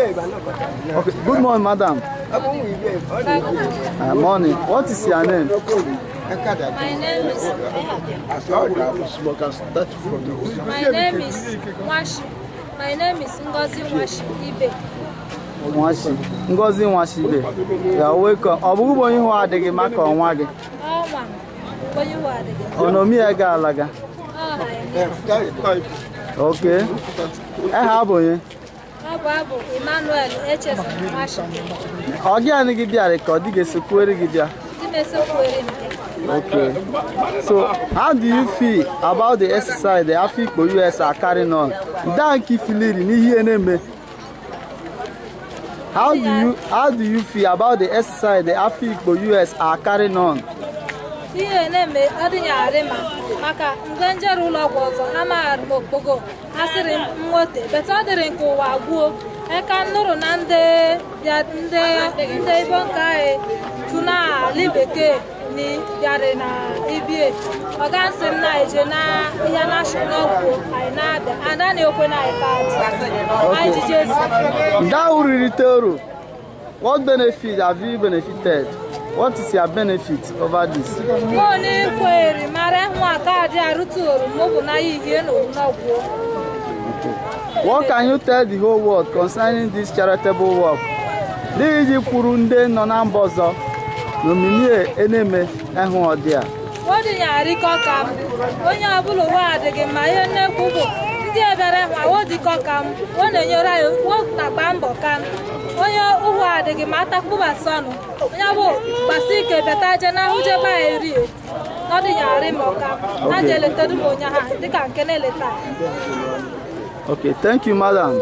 Okay, good morning, madam. Morning. What is your name? My name is Washi. My name is Ngozi Washi Ibe. Washi. Ngozi Washi Ibe. You are welcome. Obu bo yin ho adigi maka onwa gi. Ọma. Bo yin ho adigi. Onomi ega alaga. Okay. Ha bo yin. Abu Emmanuel HS Washi. Ogi ani gi bia re ko dige sekwere gi bia. Okay. So, how do you feel about the exercise the Afikpo US are carrying on? How do you feel about the exercise the Afikpo US are carrying on? Maka nganjere ụlọ ọgwụ ọzọ amaghara m okpogo asịrị m nwote beta ọ dịrị nke ụwa gwuo eka nnụrụ na ndị ibo nke anyị tụna ali bekee ni bịara na ibie ọgansị m na eje na ihe national ọgwụ anyị na-abịa ada na-ekwe na anyị anyị jijezi what benefit have you benefited? What is your benefit over this? What can you tell the whole world concerning this charitable work? Did puru nde nọ na mba ọzọ n'omimi eneme ehụ ọdịa? Ọ dị ya arịkọ ka m onye ọbụla ụwa adịghị ma ihe nnekwu bụ ndị ebere ma ọ dịkọ ka m ọ na-enyere anyị na-agba mbọ ka m onye ụwa adịghị ma atakpụbasị ọnụ onye bụ gbasi ike beta je na ahụ jebe anyị eri ọ dị ya arị ma ọka a ga-eletara m onye ha dịka nke na-eleta. Okay, thank you, madam.